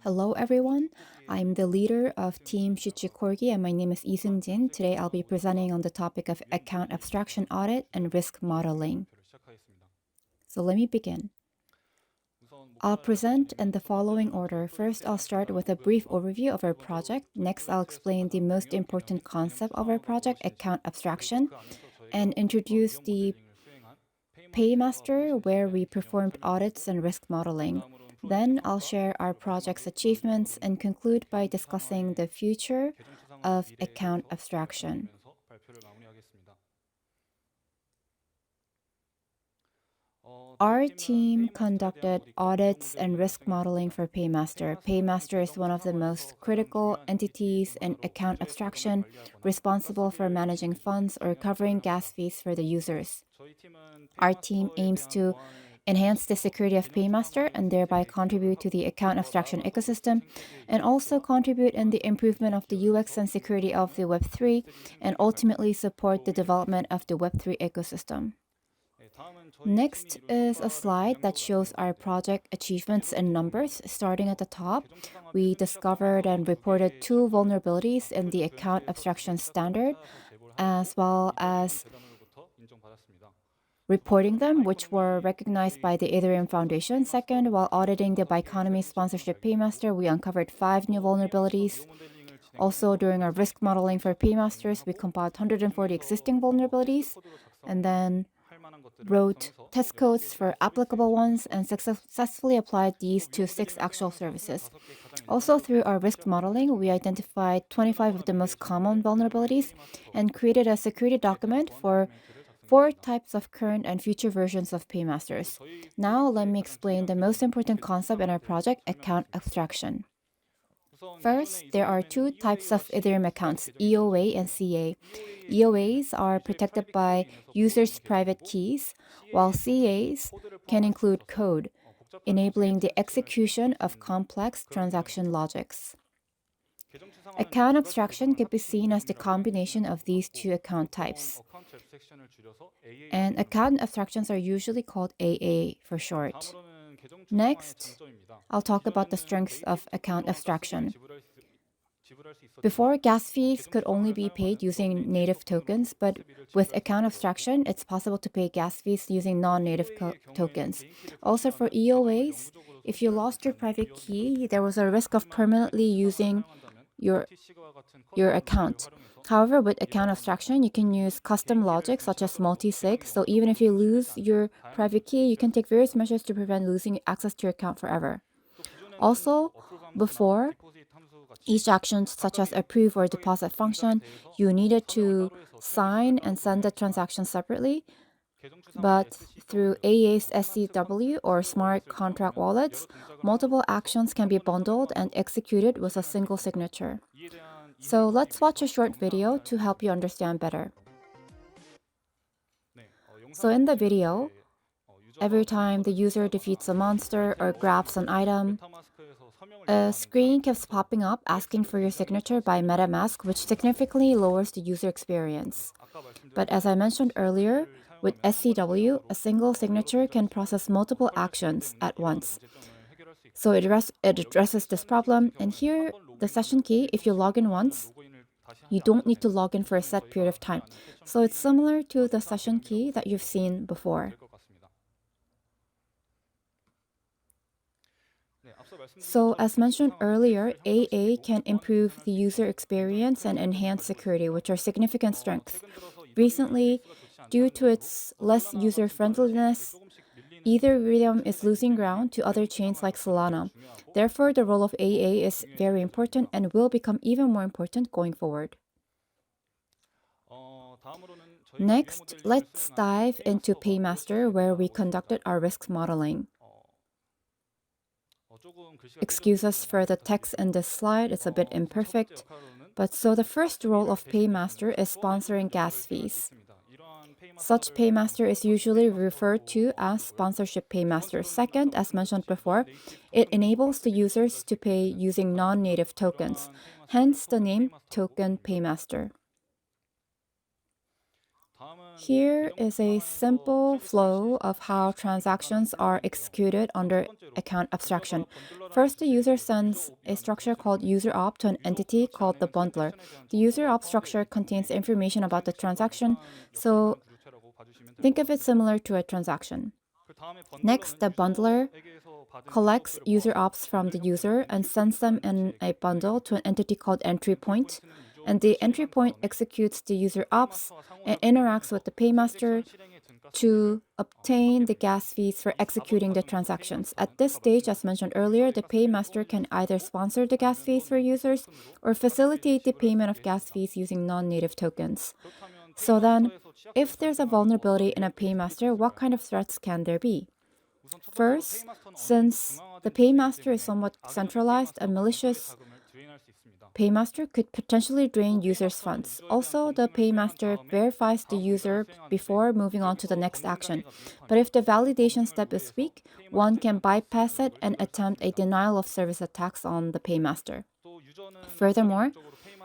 Hello everyone, I'm the leader of Team Shichukogi and my name is Seungjin. Today I'll be presenting on the topic of account abstraction audit and risk modeling. So let me begin. I'll present in the following order. First, I'll start with a brief overview of our project. Next, I'll explain the most important concept of our project, account abstraction, and introduce the PAYMASTER, where we performed audits and risk modeling. Then I'll share our project's achievements and conclude by discussing the future of account abstraction. Our team conducted audits and risk modeling for PAYMASTER. PAYMASTER is one of the most critical entities in account abstraction, responsible for managing funds or covering gas fees for the users. Our team aims to enhance the security of PAYMASTER and thereby contribute to the account abstraction ecosystem, and also contribute in the improvement of the UX and security of the Web3, and ultimately support the development of the Web3 ecosystem. Next is a slide that shows our project achievements in numbers. Starting at the top, we discovered and reported 2 vulnerabilities in the account abstraction standard, as well as reporting them, which were recognized by the Ethereum Foundation. Second, while auditing the Bioeconomy sponsorship PAYMASTER, we uncovered 5 new vulnerabilities. Also, during our risk modeling for PAYMASTERs, we compiled 140 existing vulnerabilities, and then wrote test codes for applicable ones and successfully applied these to 6 actual services. Also, through our risk modeling, we identified 25 of the most common vulnerabilities and created a security document for 4 types of current and future versions of PAYMASTERs. Now, let me explain the most important concept in our project, account abstraction. First, there are 2 types of Ethereum accounts, EOA and CA. EOAs are protected by users' private keys, while CAs can include code, enabling the execution of complex transaction logics. Account abstraction can be seen as the combination of these 2 account types. And account abstractions are usually called AA for short. Next, I'll talk about the strengths of account abstraction. Before, gas fees could only be paid using native tokens, but with account abstraction, it's possible to pay gas fees using non-native tokens. Also, for EOAs, if you lost your private key, there was a risk of permanently using your account. However, with account abstraction, you can use custom logic such as multi-sig, so even if you lose your private key, you can take various measures to prevent losing access to your account forever. Also, before, each action such as approve or deposit function, you needed to sign and send the transaction separately. But through AA's SCW or smart contract wallets, multiple actions can be bundled and executed with a single signature. So let's watch a short video to help you understand better. So in the video, every time the user defeats a monster or grabs an item, a screen keeps popping up asking for your signature by MetaMask, which significantly lowers the user experience. But as I mentioned earlier, with SCW, a single signature can process multiple actions at once. So it addresses this problem. And here, the session key, if you log in once, you don't need to log in for a set period of time. So it's similar to the session key that you've seen before. So as mentioned earlier, AA can improve the user experience and enhance security, which are significant strengths. Recently, due to its less user-friendliness, Ethereum is losing ground to other chains like Solana. Therefore, the role of AA is very important and will become even more important going forward. Next, let's dive into PAYMASTER, where we conducted our risk modeling. Excuse us for the text in this slide, it's a bit imperfect. But so the first role of PAYMASTER is sponsoring gas fees. Such PAYMASTER is usually referred to as sponsorship PAYMASTER. Second, as mentioned before, it enables the users to pay using non-native tokens, hence the name Token PAYMASTER. Here is a simple flow of how transactions are executed under account abstraction. First, the user sends a structure called user_op to an entity called the bundler. The user_op structure contains information about the transaction, so think of it similar to a transaction. Next, the bundler collects user_ops from the user and sends them in a bundle to an entity called entry point. And the entry point executes the user_ops and interacts with the paymaster to obtain the gas fees for executing the transactions. At this stage, as mentioned earlier, the paymaster can either sponsor the gas fees for users or facilitate the payment of gas fees using non-native tokens. So then, if there's a vulnerability in a paymaster, what kind of threats can there be? First, since the paymaster is somewhat centralized, a malicious paymaster could potentially drain users' funds. Also, the paymaster verifies the user before moving on to the next action. But if the validation step is weak, one can bypass it and attempt a denial of service attacks on the paymaster. Furthermore,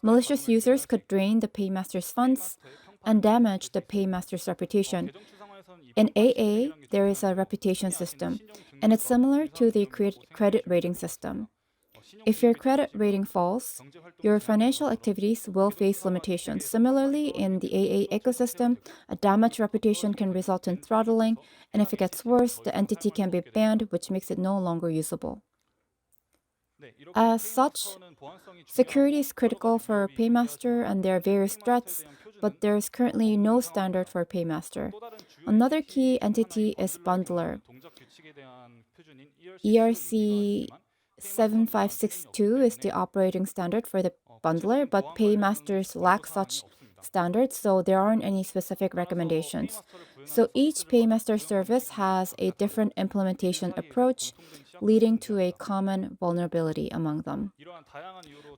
malicious users could drain the paymaster's funds and damage the paymaster's reputation. In AA, there is a reputation system, and it's similar to the credit rating system. If your credit rating falls, your financial activities will face limitations. Similarly, in the AA ecosystem, a damaged reputation can result in throttling, and if it gets worse, the entity can be banned, which makes it no longer usable. As such, security is critical for Paymaster, and there are various threats, but there is currently no standard for Paymaster. Another key entity is bundler. ERC 7562 is the operating standard for the bundler, but paymasters lack such standards, so there aren't any specific recommendations. So each paymaster service has a different implementation approach, leading to a common vulnerability among them.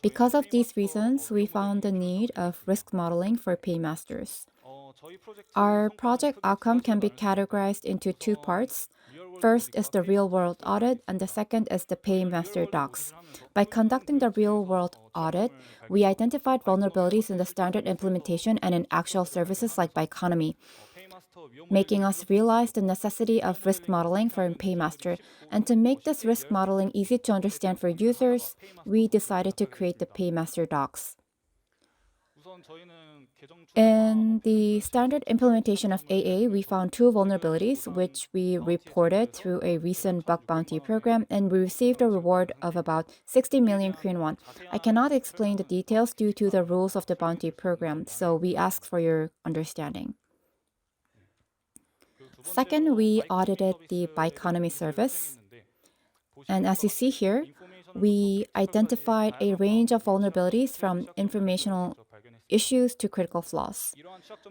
Because of these reasons, we found the need of risk modeling for paymasters. Our project outcome can be categorized into two parts. First is the real-world audit, and the second is the Paymaster docs. By conducting the real-world audit, we identified vulnerabilities in the standard implementation and in actual services like Biconomy, making us realize the necessity of risk modeling for Paymaster. And to make this risk modeling easy to understand for users, we decided to create the Paymaster docs. In the standard implementation of AA, we found two vulnerabilities, which we reported through a recent bug bounty program, and we received a reward of about 60 million Korean won. I cannot explain the details due to the rules of the bounty program, so we ask for your understanding. Second, we audited the Biconomy service. And as you see here, we identified a range of vulnerabilities from informational issues to critical flaws.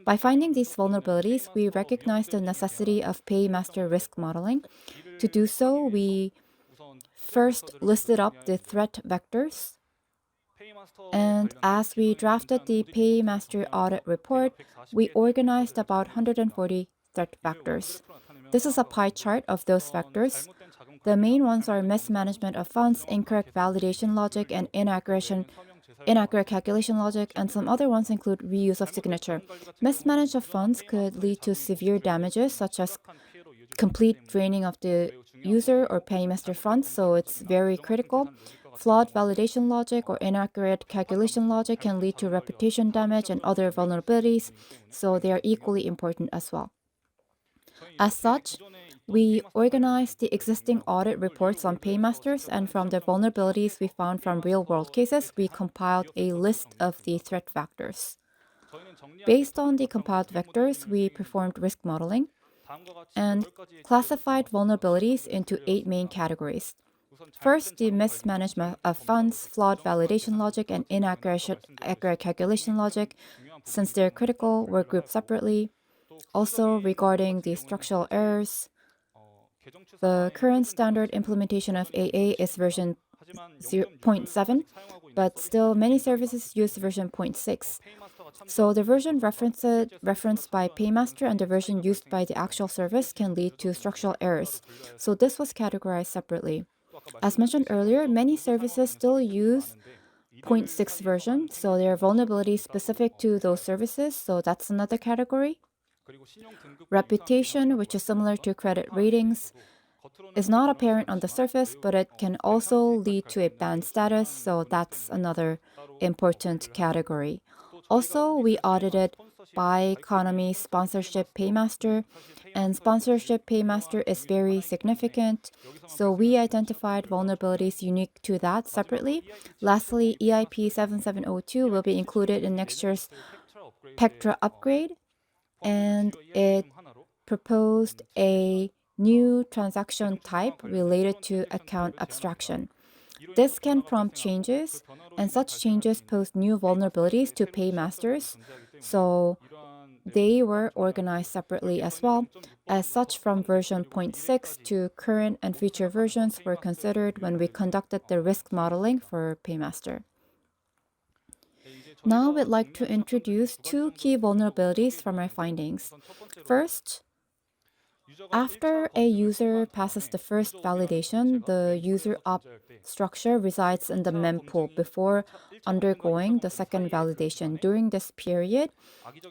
By finding these vulnerabilities, we recognized the necessity of Paymaster risk modeling. To do so, we first listed up the threat vectors. And as we drafted the Paymaster audit report, we organized about 140 threat vectors. This is a pie chart of those vectors. The main ones are mismanagement of funds, incorrect validation logic, and inaccurate calculation logic, and some other ones include reuse of signature. Mismanagement of funds could lead to severe damages, such as complete draining of the user or paymaster funds, so it's very critical. Flawed validation logic or inaccurate calculation logic can lead to reputation damage and other vulnerabilities, so they are equally important as well. As such, we organized the existing audit reports on paymasters, and from the vulnerabilities we found from real-world cases, we compiled a list of the threat vectors. Based on the compiled vectors, we performed risk modeling and classified vulnerabilities into 8 main categories. First, the mismanagement of funds, flawed validation logic, and inaccurate calculation logic, since they're critical, were grouped separately. Also, regarding the structural errors, the current standard implementation of AA is version 0.7, but still many services use version 0.6. So the version referenced by Paymaster and the version used by the actual service can lead to structural errors. So this was categorized separately. As mentioned earlier, many services still use 0.6 version, so there are vulnerabilities specific to those services, so that's another category. Reputation, which is similar to credit ratings, is not apparent on the surface, but it can also lead to a banned status, so that's another important category. Also, we audited by economy sponsorship paymaster, and sponsorship paymaster is very significant, so we identified vulnerabilities unique to that separately. Lastly, EIP 7702 will be included in next year's Pectra upgrade, and it proposed a new transaction type related to account abstraction. This can prompt changes, and such changes pose new vulnerabilities to paymasters, so they were organized separately as well. As such, from version 0.6 to current and future versions were considered when we conducted the risk modeling for Paymaster. Now we'd like to introduce two key vulnerabilities from our findings. First, after a user passes the first validation, the user op structure resides in the mempool before undergoing the second validation. During this period,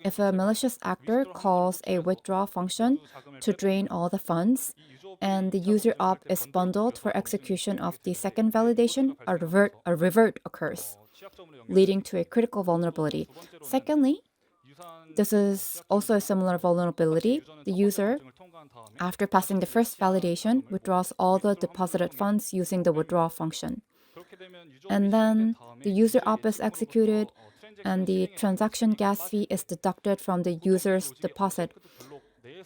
if a malicious actor calls a withdraw function to drain all the funds, and the user op is bundled for execution of the second validation, a revert occurs, leading to a critical vulnerability. Secondly, this is also a similar vulnerability. The user, after passing the first validation, withdraws all the deposited funds using the withdraw function. And then the user op is executed, and the transaction gas fee is deducted from the user's deposit.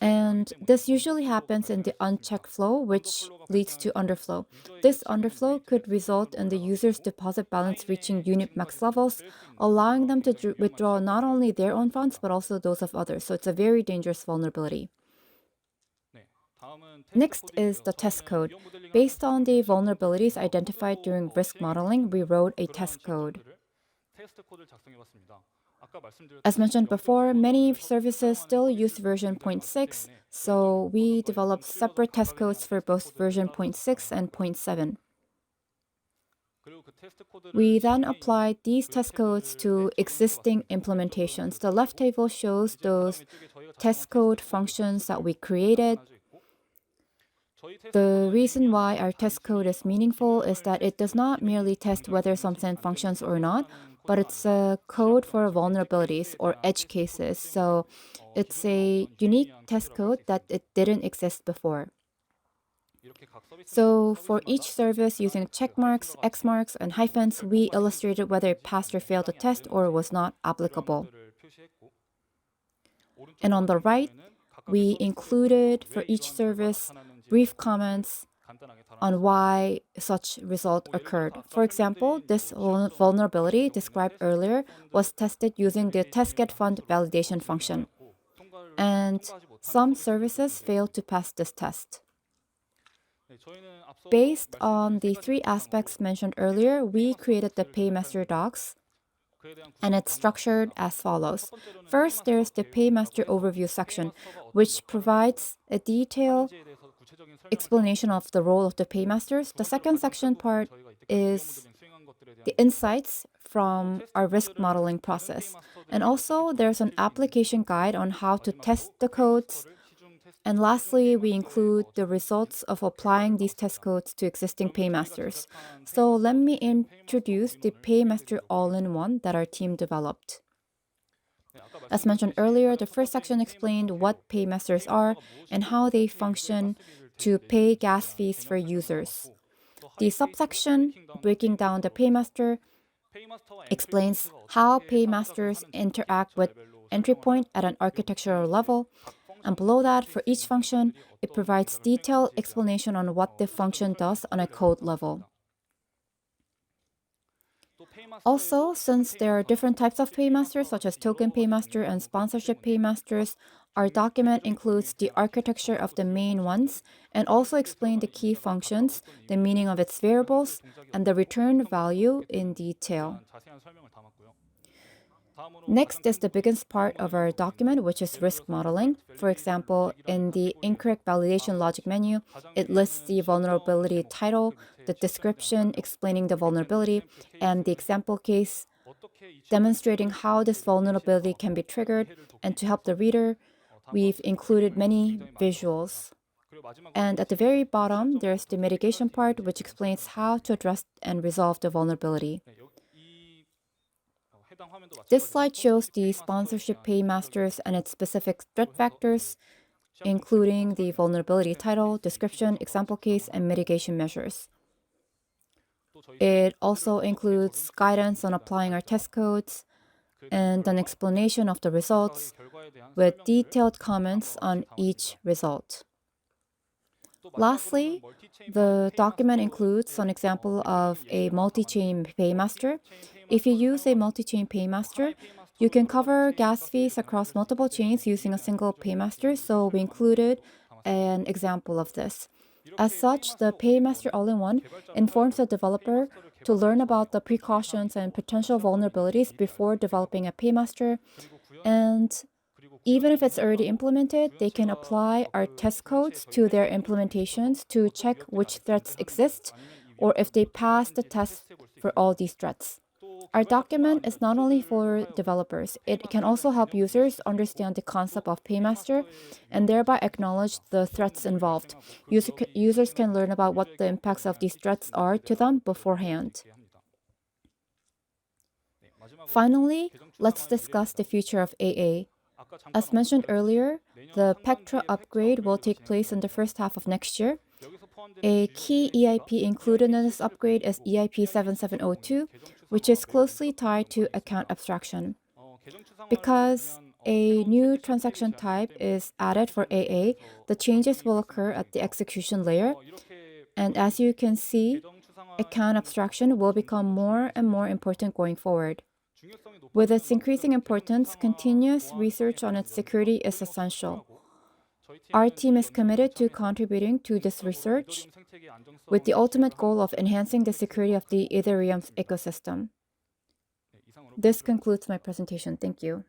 And this usually happens in the unchecked flow, which leads to underflow. This underflow could result in the user's deposit balance reaching unit max levels, allowing them to withdraw not only their own funds, but also those of others. So it's a very dangerous vulnerability. Next is the test code. Based on the vulnerabilities identified during risk modeling, we wrote a test code. As mentioned before, many services still use version 0.6, so we developed separate test codes for both version 0.6 and 0.7. We then applied these test codes to existing implementations. The left table shows those test code functions that we created. The reason why our test code is meaningful is that it does not merely test whether something functions or not, but it's a code for vulnerabilities or edge cases. So it's a unique test code that it didn't exist before. So for each service using check marks, X marks, and hyphens, we illustrated whether it passed or failed the test or was not applicable. And on the right, we included for each service brief comments on why such result occurred. For example, this vulnerability described earlier was tested using the test-get-fund validation function, and some services failed to pass this test. Based on the three aspects mentioned earlier, we created the Paymaster docs, and it's structured as follows. First, there's the Paymaster overview section, which provides a detailed explanation of the role of the paymasters. The second section part is the insights from our risk modeling process. And also, there's an application guide on how to test the codes. And lastly, we include the results of applying these test codes to existing paymasters. So let me introduce the Paymaster all-in-one that our team developed. As mentioned earlier, the first section explained what paymasters are and how they function to pay gas fees for users. The subsection, breaking down the paymaster, explains how paymasters interact with entry point at an architectural level. And below that, for each function, it provides detailed explanation on what the function does on a code level. Also, since there are different types of paymasters, such as token paymaster and sponsorship paymasters, our document includes the architecture of the main ones and also explain the key functions, the meaning of its variables, and the return value in detail. Next is the biggest part of our document, which is risk modeling. For example, in the incorrect validation logic menu, it lists the vulnerability title, the description explaining the vulnerability, and the example case demonstrating how this vulnerability can be triggered. And to help the reader, we've included many visuals. And at the very bottom, there's the mitigation part, which explains how to address and resolve the vulnerability. This slide shows the sponsorship paymasters and its specific threat vectors, including the vulnerability title, description, example case, and mitigation measures. It also includes guidance on applying our test codes and an explanation of the results with detailed comments on each result. Lastly, the document includes an example of a multi-chain paymaster. If you use a multi-chain paymaster, you can cover gas fees across multiple chains using a single paymaster, so we included an example of this. As such, the Paymaster All-in-One informs the developer to learn about the precautions and potential vulnerabilities before developing a paymaster, and even if it's already implemented, they can apply our test codes to their implementations to check which threats exist or if they pass the test for all these threats. Our document is not only for developers, it can also help users understand the concept of Paymaster and thereby acknowledge the threats involved. Users can learn about what the impacts of these threats are to them beforehand. Finally, let's discuss the future of AA. As mentioned earlier, the Pectra upgrade will take place in the first half of next year. A key EIP included in this upgrade is EIP 7702, which is closely tied to account abstraction. Because a new transaction type is added for AA, the changes will occur at the execution layer. And as you can see, account abstraction will become more and more important going forward. With its increasing importance, continuous research on its security is essential. Our team is committed to contributing to this research with the ultimate goal of enhancing the security of the Ethereum ecosystem. This concludes my presentation. Thank you.